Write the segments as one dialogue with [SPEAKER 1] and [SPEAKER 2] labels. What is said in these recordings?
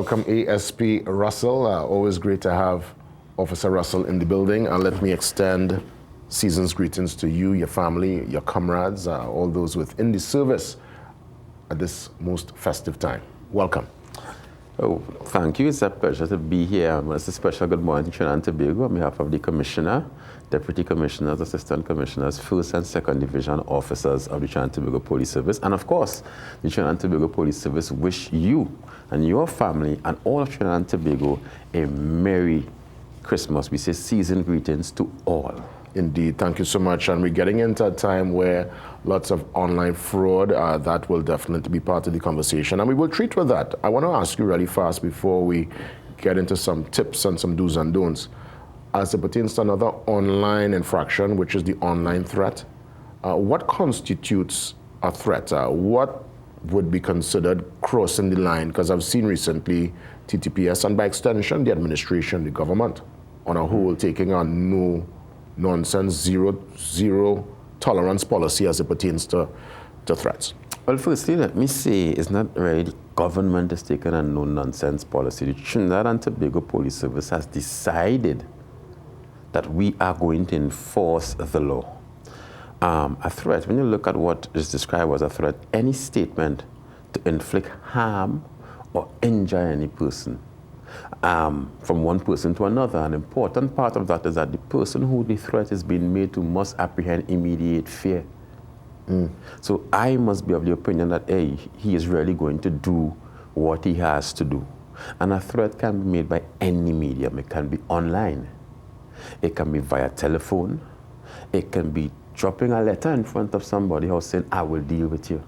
[SPEAKER 1] welcome ASP Russell. Always great to have Officer Russell in the building. And let me extend season's greetings to you, your family, your comrades, all those within the service at this most festive time. Welcome.
[SPEAKER 2] Oh, thank you. It's a pleasure to be here. It's a special good morning to Trinidad Tobago on behalf of the Commissioner, Deputy Commissioners, Assistant Commissioners, First and Second Division Officers of the Trinidad Tobago Police Service. And of course, the Trinidad Tobago Police Service wish you and your family and all of Trinidad and Tobago a Merry Christmas. We say season greetings to all.
[SPEAKER 1] Indeed, thank you so much. And we're getting into a time where lots of online fraud, that will definitely be part of the conversation. And we will treat with that. I want to ask you really fast before we get into some tips and some do's and don'ts. As it pertains to another online infraction, which is the online threat, what constitutes a threat? What would be considered crossing the line? Because I've seen recently TTPS and by extension the administration, the government, on a whole taking on no nonsense, zero tolerance policy as it pertains to threats.
[SPEAKER 2] Well, firstly, let me say it's not really the government is taking a no-nonsense policy. The Trinidad and Tobago Police Service has decided that we are going to enforce the law. A threat, when you look at what is described as a threat, any statement to inflict harm or injure any person, from one person to another. An important part of that is that the person who the threat is being made to must apprehend immediate fear. So I must be of the opinion that, hey, he is really going to do what he has to do. And a threat can be made by any medium. It can be online. It can be via telephone. It can be dropping a letter in front of somebody or saying, I will deal with you.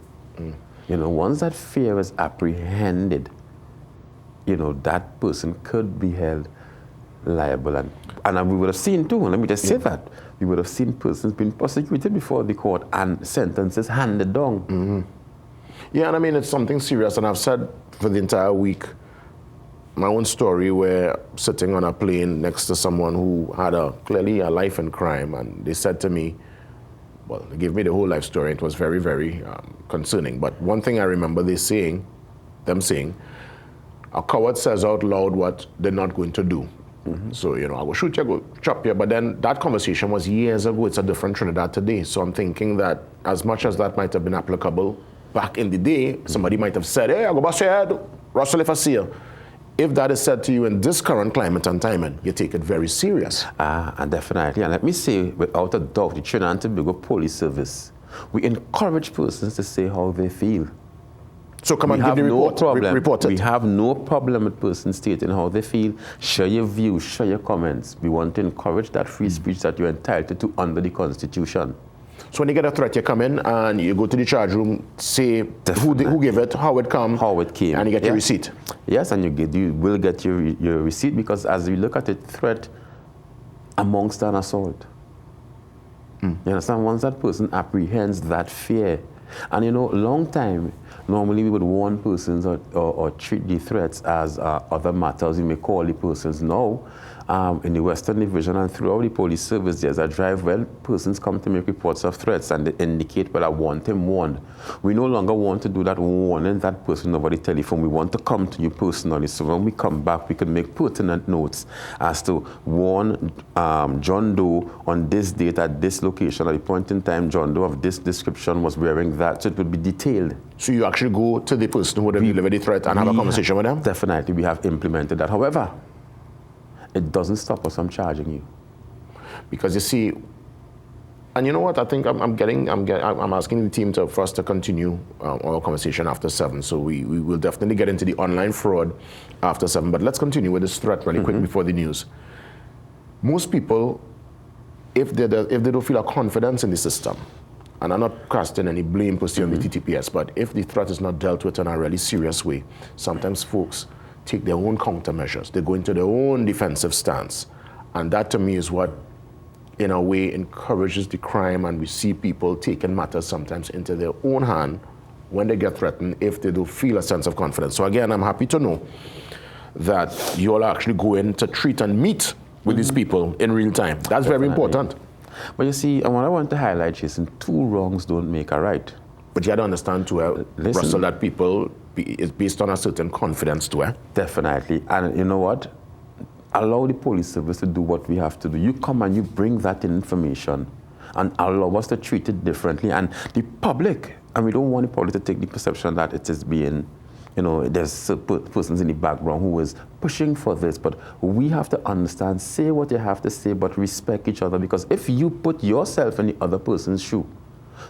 [SPEAKER 2] You know, once that fear is apprehended, you know, that person could be held liable. And we would have seen too, let me just say that, we would have seen persons being prosecuted before the court and sentences handed down.
[SPEAKER 1] Yeah, and I mean, it's something serious. And I've said for the entire week, my own story where sitting on a plane next to someone who had clearly a life in crime. And they said to me, well, they gave me the whole life story. It was very, very concerning. But one thing I remember them saying, a coward says out loud what they're not going to do. So, you know, I will shoot you, I go chop you. But then that conversation was years ago. It's a different Trinidad today. So I'm thinking that as much as that might have been applicable back in the day, somebody might have said, hey, I go bust your head, Russell, if I see you. If that is said to you in this current climate and timing, you take it very serious.
[SPEAKER 2] And definitely. And let me say, without a doubt, the Trinidad and Tobago Police Service, we encourage persons to say how they feel.
[SPEAKER 1] So come and give the report.
[SPEAKER 2] We have no problem with persons stating how they feel. Share your views, share your comments. We want to encourage that free speech that you're entitled to under the Constitution.
[SPEAKER 1] So when you get a threat, you come in and you go to the charge room, say who gave it, how it came, and you get your receipt.
[SPEAKER 2] Yes, and you will get your receipt, because as we look at it, threat amongst an assault. You understand? Once that person apprehends that fear, and you know, long time, normally we would warn persons or treat the threats as other matters. We may call the persons now. In the Western Division and throughout the police service, there's a drive where persons come to make reports of threats and they indicate, well, I want him warned. We no longer want to do that warning that person over the telephone. We want to come to you personally. So when we come back, we can make pertinent notes as to warn John Doe on this date at this location. At the point in time, John Doe of this description was wearing that. So it would be detailed.
[SPEAKER 1] So you actually go to the person who would have delivered the threat and have a conversation with them?
[SPEAKER 2] Definitely, we have implemented that. However, it doesn't stop us from charging you.
[SPEAKER 1] Because you see, and you know what, I think I'm asking the team for us to continue our conversation after 7. So we will definitely get into the online fraud after 7. But let's continue with this threat really quick before the news. Most people, if they don't feel a confidence in the system, and I'm not casting any blame per se on the TTPS, but if the threat is not dealt with in a really serious way, sometimes folks take their own countermeasures. They go into their own defensive stance. And that to me is what, in a way, encourages the crime, and we see people taking matters sometimes into their own hand when they get threatened if they don't feel a sense of confidence. So again, I'm happy to know that you all actually go in to treat and meet with these people in real time. That's very important.
[SPEAKER 2] But you see, and what I want to highlight, Jason, 2 wrongs don't make a right.
[SPEAKER 1] But you have to understand too, Russell, that people it's based on a certain confidence too.
[SPEAKER 2] Definitely. And you know what? Allow the police service to do what we have to do. You come and you bring that information and allow us to treat it differently. And the public, and we don't want the public to take the perception that it is being, there's persons in the background who is pushing for this, but we have to understand, say what you have to say, but respect each other, because if you put yourself in the other person's shoe,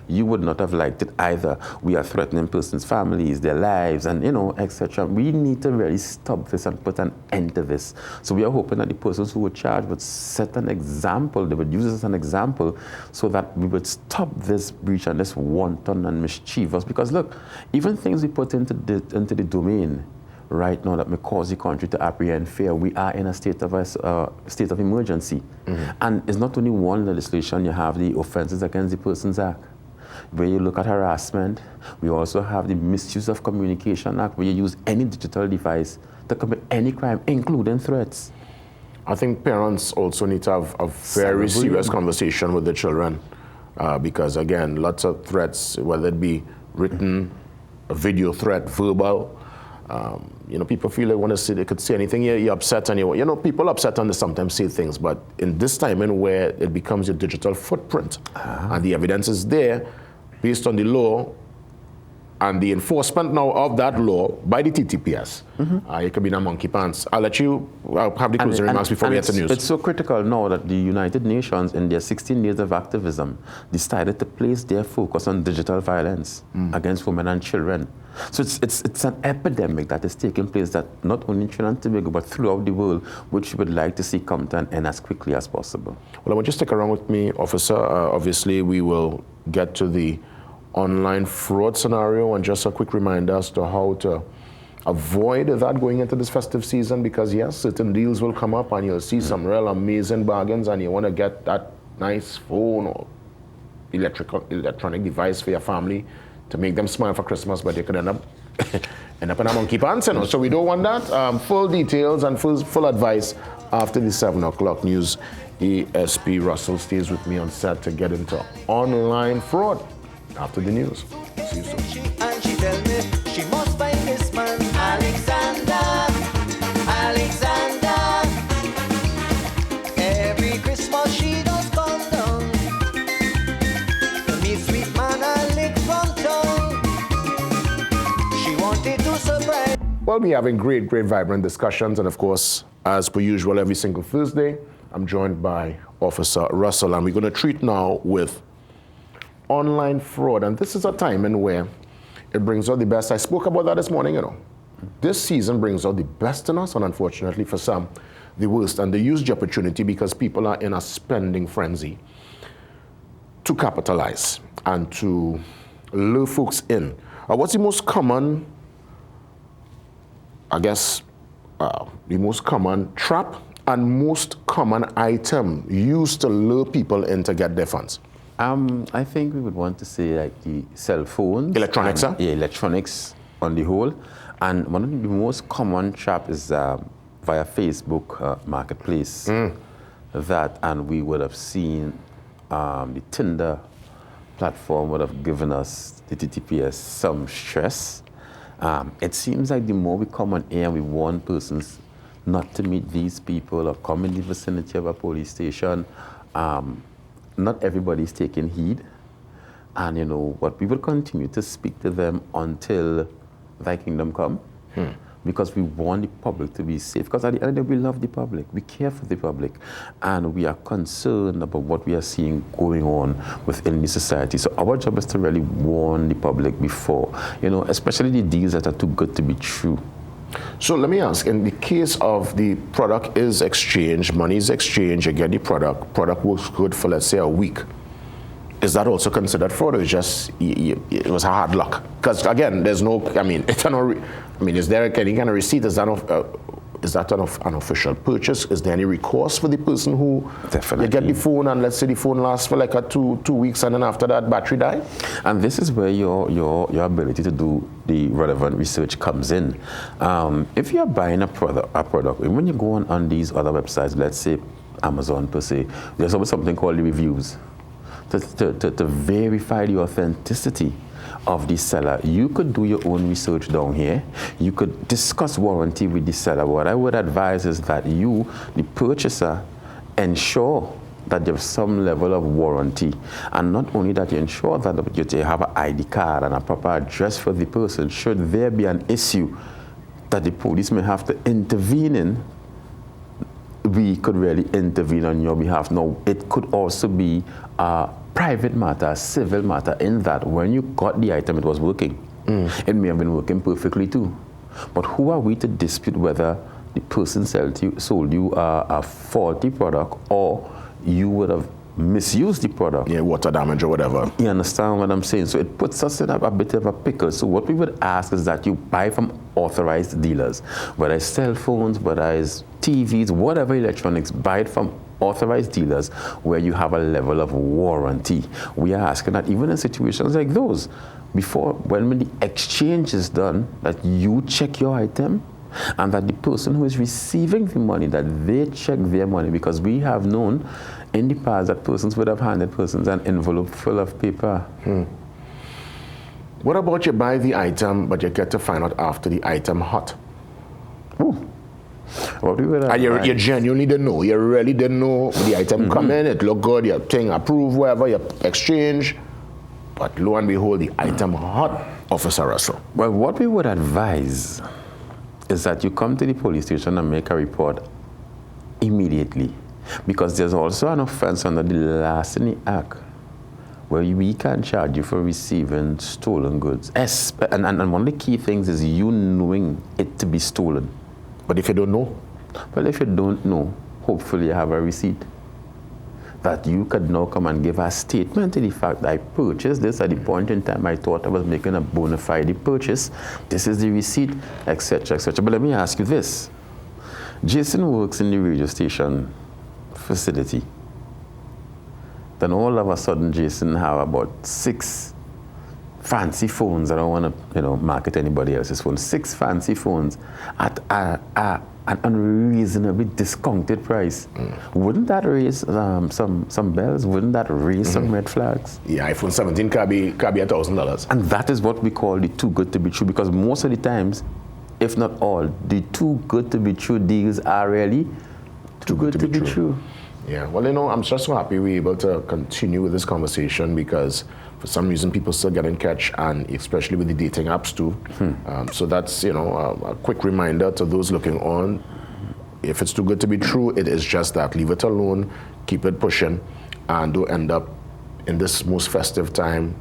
[SPEAKER 2] you would not have liked it either. We are threatening persons' families, their lives, and etc. We need to really stop this and put an end to this. So we are hoping that the persons who were charged would set an example, they would use this as an example, so that we would stop this breach and this wanton and mischievous. Because look, even things we put into the domain right now that may cause the country to apprehend fear, we are in a state of emergency. Mm-hmm. And it's not only one legislation. You have the Offences Against the Persons Act, where you look at harassment. We also have the Misuse of Communication Act, where you use any digital device to commit any crime, including threats.
[SPEAKER 1] I think parents also need to have a very serious conversation with the children, because again, lots of threats, whether it be written, a video threat, verbal. People feel they could say anything. You're upset, and people upset and they sometimes say things. But in this time, where it becomes a digital footprint, and the evidence is there, based on the law and the enforcement now of that law by the TTPS, it could be in a monkey pants. I'll have the closing remarks before we get to news.
[SPEAKER 2] It's so critical now that the United Nations, in their 16 years of activism, decided to place their focus on digital violence against women and children. So it's an epidemic that is taking place, that not only in Trinidad and Tobago, but throughout the world, which we would like to see come to an end as quickly as possible.
[SPEAKER 1] Well, I want you to stick around with me, Officer. Obviously, we will get to the online fraud scenario, and just a quick reminder as to how to avoid that going into this festive season, because yes, certain deals will come up and you'll see some real amazing bargains, and you want to get that nice phone or electronic device for your family to make them smile for Christmas, but they could end up in a monkey pants, So we don't want that. Full details and full advice after the 7 o'clock news. ASP Russell stays with me on set to get into online fraud after the news. See you soon.
[SPEAKER 3] And she tell me she must find this man, Alexander. Every Christmas she does come down to meet sweet man Alex from town. She wanted to surprise.
[SPEAKER 1] Well, we're having great, vibrant discussions, and of course, as per usual, every single Thursday, I'm joined by Officer Russell, and we're going to treat now with online fraud. And this is a time in where it brings out the best. I spoke about that this morning, This season brings out the best in us, and unfortunately for some, the worst. And they use the opportunity because people are in a spending frenzy to capitalize and to lure folks in. What's the most common, the most common trap and most common item used to lure people in to get their funds?
[SPEAKER 2] I think we would want to say like the cell phones.
[SPEAKER 1] Electronics,
[SPEAKER 2] Yeah, electronics on the whole. And one of the most common trap is via Facebook Marketplace. That, and we would have seen the Tinder platform would have given us, the TTPS, some stress. It seems like the more we come on air and we warn persons not to meet these people or come in the vicinity of a police station, not everybody is taking heed, and but we will continue to speak to them until thy kingdom come, because we want the public to be safe, because at the end of the day, we love the public, we care for the public, and we are concerned about what we are seeing going on within the society. So our job is to really warn the public before, especially the deals that are too good to be true.
[SPEAKER 1] So let me ask, in the case of the product is exchanged, money is exchanged, you get the product works good for, let's say, a week. Is that also considered fraud, or is just, it was hard luck? Because again, there's no, is there any kind of receipt? Is that an official purchase? Is there any recourse for the person who
[SPEAKER 2] Definitely.
[SPEAKER 1] You get the phone, and let's say the phone lasts for like two weeks, and then after that battery die?
[SPEAKER 2] And this is where your ability to do the relevant research comes in. If you're buying a product, when you go on these other websites, let's say Amazon per se, there's always something called the reviews to verify the authenticity of the seller. You could do your own research down here. You could discuss warranty with the seller. What I would advise is that you, the purchaser, ensure that you have some level of warranty. And not only that, you ensure that you have an ID card and a proper address for the person. Should there be an issue that the police may have to intervene in, we could really intervene on your behalf. Now, it could also be a private matter, a civil matter, in that when you got the item, it was working. It may have been working perfectly too. But who are we to dispute whether the person sold you a faulty product or you would have misused the product?
[SPEAKER 1] Yeah, water damage or whatever.
[SPEAKER 2] You understand what I'm saying? So it puts us in a bit of a pickle. So what we would ask is that you buy from authorized dealers, whether it's cell phones, whether it's TVs, whatever electronics, buy it from authorized dealers where you have a level of warranty. We are asking that even in situations like those, when the exchange is done, that you check your item and that the person who is receiving the money, that they check their money, because we have known in the past that persons would have handed persons an envelope full of paper.
[SPEAKER 1] What about you buy the item, but you get to find out after the item hot?
[SPEAKER 2] What we would
[SPEAKER 1] And you genuinely didn't know. You really didn't know the item come in, it looked good, your thing approved, whatever, you exchange. But lo and behold, the item hot, Officer Russell.
[SPEAKER 2] Well, what we would advise is that you come to the police station and make a report immediately. Because there's also an offense under the Larceny Act where we can charge you for receiving stolen goods. And one of the key things is you knowing it to be stolen.
[SPEAKER 1] But if you don't know?
[SPEAKER 2] Well, if you don't know, hopefully you have a receipt that you could now come and give a statement to the fact that I purchased this at the point in time I thought I was making a bona fide purchase. This is the receipt, etc., etc. But let me ask you this. Jason works in the radio station facility. Then all of a sudden, Jason have about 6 fancy phones. I don't want to, market anybody else's phone. 6 fancy phones at an unreasonably discounted price. Wouldn't that raise some bells? Wouldn't that raise some red flags?
[SPEAKER 1] Yeah, iPhone 17 could be $1,000.
[SPEAKER 2] And that is what we call the too good to be true, because most of the times, if not all, the too good to be true deals are really too good to be true.
[SPEAKER 1] Yeah, well, I'm just so happy we're able to continue with this conversation, because for some reason people still get in catch, and especially with the dating apps too. So that's, a quick reminder to those looking on. If it's too good to be true, it is just that. Leave it alone, keep it pushing, and don't end up in this most festive time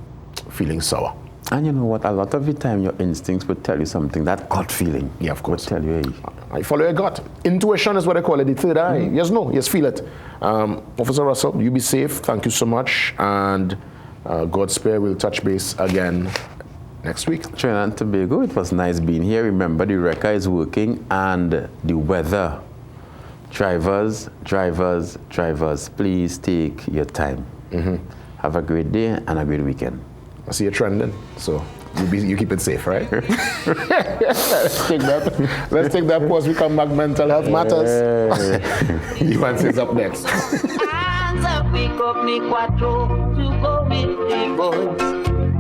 [SPEAKER 1] feeling sour.
[SPEAKER 2] And you know what? A lot of the time, your instincts would tell you something. That gut feeling.
[SPEAKER 1] Yeah, of course.
[SPEAKER 2] Would tell you, hey.
[SPEAKER 1] I follow your gut. Intuition is what I call it, the third eye. Yes, no, yes, feel it. Officer Russell, you be safe. Thank you so much. And God spare, we'll touch base again next week.
[SPEAKER 2] Trinidad Tobago, it was nice being here. Remember, the wrecker is working and the weather. Drivers, please take your time. Have a great day and a great weekend.
[SPEAKER 1] I see you trending, so you keep it safe, right? Let's take that pause. We come back. Mental health matters. Ivan says up next.
[SPEAKER 4] Hands up, pick up me quattro to go with the boys.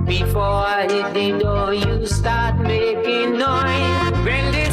[SPEAKER 4] Before I hit the door, you start making noise. When the